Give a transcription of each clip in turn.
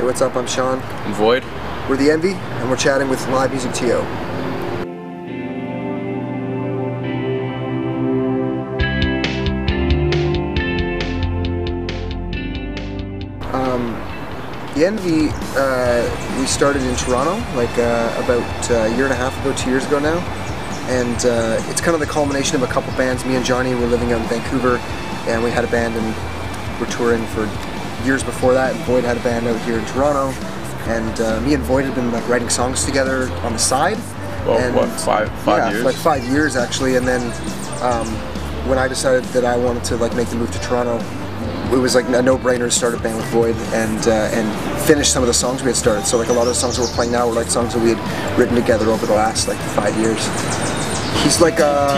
what's up? I'm Shaun. I'm Void. We're the Envy, and we're chatting with livemusicTO. The Envy, we started in Toronto, like about a year and a half ago, 2 years ago now. And it's kind of the culmination of a couple bands. Me and Johnny were living out in Vancouver, and we had a band and we're touring for years before that, and Void had a band out here in Toronto. And me and Void had been like writing songs together on the side. Well, and, what, five years? Like 5 years actually. And then when I decided that I wanted to like make the move to Toronto, it was like a no-brainer to start a band with Void and finish some of the songs we had started. So like a lot of the songs that we're playing now were like songs that we had written together over the last like 5 years. He's like a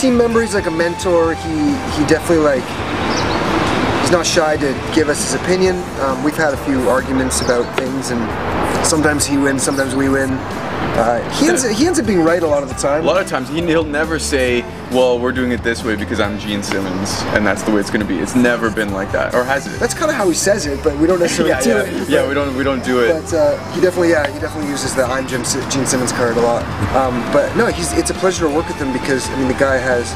team member. He's like a mentor. He definitely like, he's not shy to give us his opinion. We've had a few arguments about things, and sometimes he wins, sometimes we win. He ends up being right a lot of the time. A lot of times he'll never say, well, we're doing it this way because I'm Gene Simmons and that's the way it's going to be. It's never been like that, or has it? That's kind of how he says it, but we don't necessarily do it. Yeah, we don't do it. But he definitely uses the I'm Gene Simmons card a lot. But no, it's a pleasure to work with him because I mean the guy has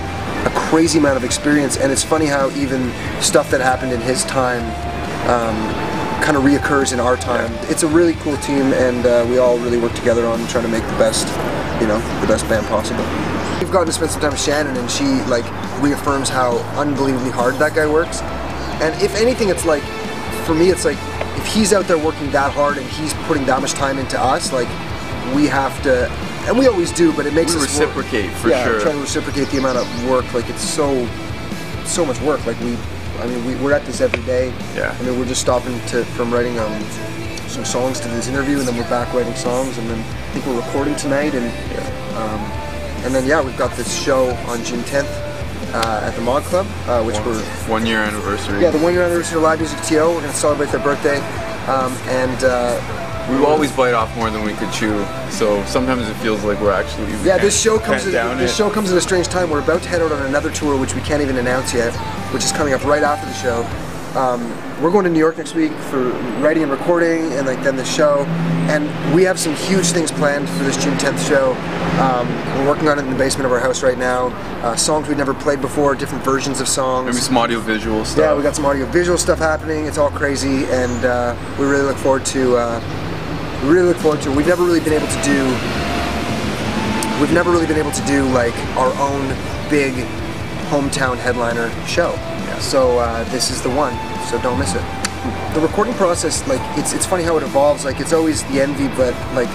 a crazy amount of experience, and it's funny how even stuff that happened in his time kind of reoccurs in our time. Yeah. It's a really cool team, and we all really work together on trying to make the best, the best band possible. We've gotten to spend some time with Shannon, and she like reaffirms how unbelievably hard that guy works. And if anything, it's like, for me, it's like if he's out there working that hard and he's putting that much time into us, like we have to, and we always do, but it makes us reciprocate for sure. Yeah, trying to reciprocate the amount of work. Like it's so much work. Like we're at this every day. Yeah. I mean, we're just stopping from writing some songs to this interview, and then we're back writing songs, and then I think we're recording tonight, and then we've got this show on June 10th at the Mod Club, which we're 1 year anniversary. Yeah, the 1 year anniversary of livemusicTO. We're going to celebrate their birthday, we always bite off more than we could chew, so sometimes it feels like we're actually this show comes at a strange time. We're about to head out on another tour, which we can't even announce yet, which is coming up right after the show. We're going to New York next week for writing and recording, and then the show. And we have some huge things planned for this June 10th show. We're working on it in the basement of our house right now. Songs we've never played before, different versions of songs. Maybe some audio-visual stuff. Yeah, we got some audio-visual stuff happening. It's all crazy, and we really look forward to. We've never really been able to do like our own big hometown headliner show. Yeah. So this is the one. So don't miss it. The recording process, like it's funny how it evolves. Like it's always the Envy, but like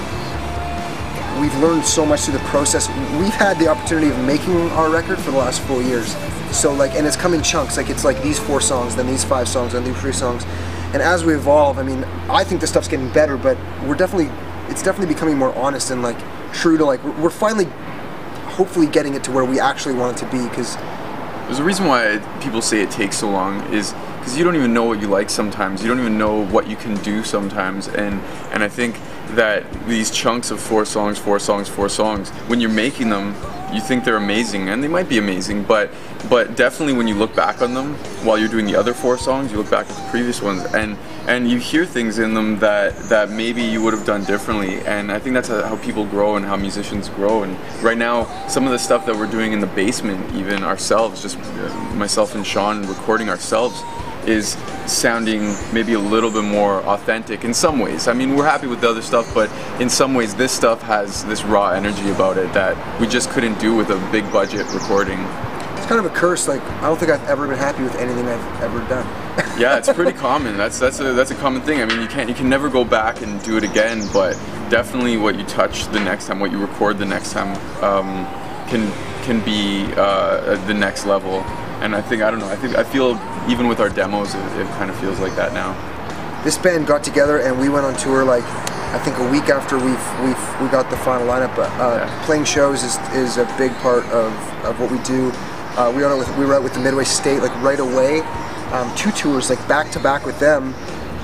we've learned so much through the process. We've had the opportunity of making our record for the last 4 years. So like, and it's come in chunks. Like it's like these 4 songs, then these 5 songs, then these 3 songs. And as we evolve, I mean, I think this stuff's getting better, but it's definitely becoming more honest and like true to like, we're finally hopefully getting it to where we actually want it to be, because there's a reason why people say it takes so long is because you don't even know what you like sometimes. You don't even know what you can do sometimes, and I think that these chunks of 4 songs, when you're making them, you think they're amazing, and they might be amazing, but definitely when you look back on them while you're doing the other 4 songs, you look back at the previous ones, and you hear things in them that maybe you would have done differently. And I think that's how people grow and how musicians grow. And right now, some of the stuff that we're doing in the basement, even ourselves, just myself and Shaun recording ourselves, is sounding maybe a little bit more authentic in some ways. I mean, we're happy with the other stuff, but in some ways this stuff has this raw energy about it that we just couldn't do with a big budget recording. It's kind of a curse. Like, I don't think I've ever been happy with anything I've ever done. Yeah, it's pretty common. That's a common thing. I mean, you can never go back and do it again, but definitely what you touch the next time, what you record the next time, can be the next level. And I feel even with our demos, it kind of feels like that now. This band got together and we went on tour like, I think a week after we got the final lineup. Playing shows is a big part of what we do. We were out with the Midway State like right away, 2 tours like back to back with them,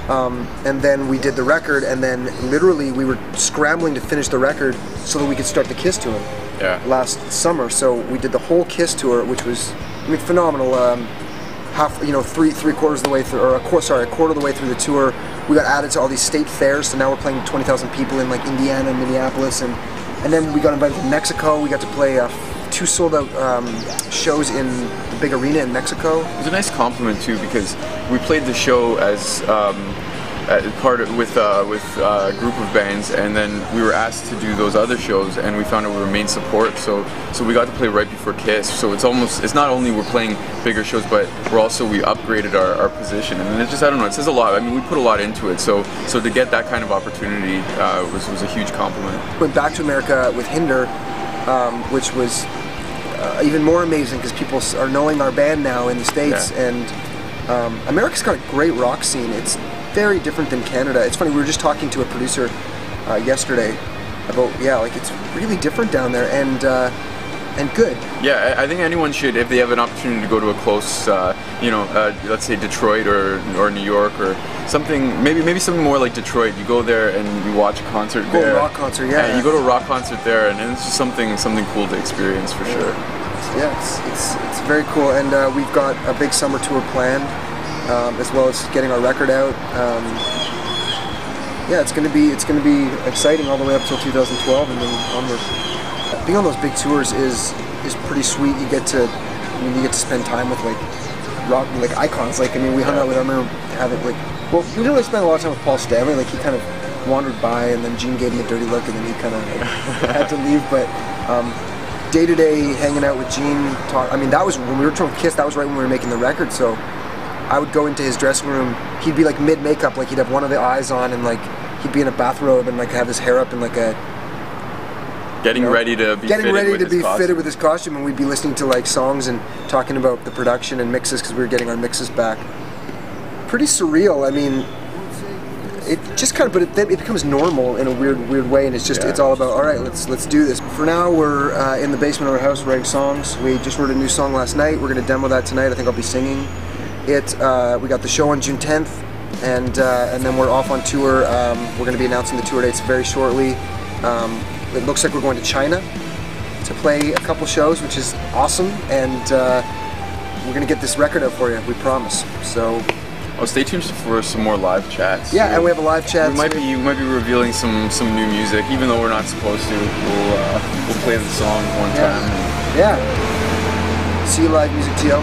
and then we did the record, and then literally we were scrambling to finish the record so that we could start the Kiss tour last summer. So we did the whole Kiss tour, which was, I mean, phenomenal. Three quarters of the way through, or a quarter of the way through the tour, we got added to all these state fairs, so now we're playing 20,000 people in like Indiana and Minneapolis, and then we got invited to Mexico. We got to play 2 sold-out shows in the big arena in Mexico. It was a nice compliment too, because we played the show as part of, with a group of bands, and then we were asked to do those other shows, and we found out we were main support. So we got to play right before Kiss. So it's not only we're playing bigger shows, but we upgraded our position, and it just, I don't know, it says a lot. I mean, we put a lot into it. So to get that kind of opportunity was a huge compliment. Went back to America with Hinder, which was even more amazing because people are knowing our band now in the States, and America's got a great rock scene. It's very different than Canada. It's funny, we were just talking to a producer yesterday about, like it's really different down there, and good. Yeah, I think anyone should, if they have an opportunity to go to a close, let's say Detroit or New York or something, maybe something more like Detroit. You go there and you watch a concert there. Go to a rock concert, yeah. And you go to a rock concert there, and it's just something cool to experience for sure. Yeah, it's very cool, and we've got a big summer tour planned, as well as getting our record out. Yeah, it's gonna be exciting all the way up till 2012 and then onward. Being on those big tours is pretty sweet. You get to spend time with like rock icons. Like, I mean, we hung out with, I remember having we didn't really spend a lot of time with Paul Stanley. Like, he kind of wandered by, and then Gene gave him a dirty look, and then he kind of had to leave. But day-to-day hanging out with Gene, that was when we were touring Kiss. That was right when we were making the record. So I would go into his dressing room. He'd be like mid-makeup, like he'd have one of the eyes on, and like he'd be in a bathrobe and like have his hair up in like a getting ready to be fitted with his costume, and we'd be listening to like songs and talking about the production and mixes because we were getting our mixes back. Pretty surreal. I mean, it just kind of, but it becomes normal in a weird way, and it's just it's all about, all right, let's do this. For now, we're in the basement of our house writing songs. We just wrote a new song last night. We're gonna demo that tonight. I think I'll be singing it. We got the show on June 10th, and then we're off on tour. We're gonna be announcing the tour dates very shortly. It looks like we're going to China to play a couple shows, which is awesome, and we're gonna get this record out for you. We promise. So. Oh, stay tuned for some more live chats. Yeah, and we have a live chat. We might be revealing some new music, even though we're not supposed to. We'll play the songs one time. Yeah. See you live, livemusicTO.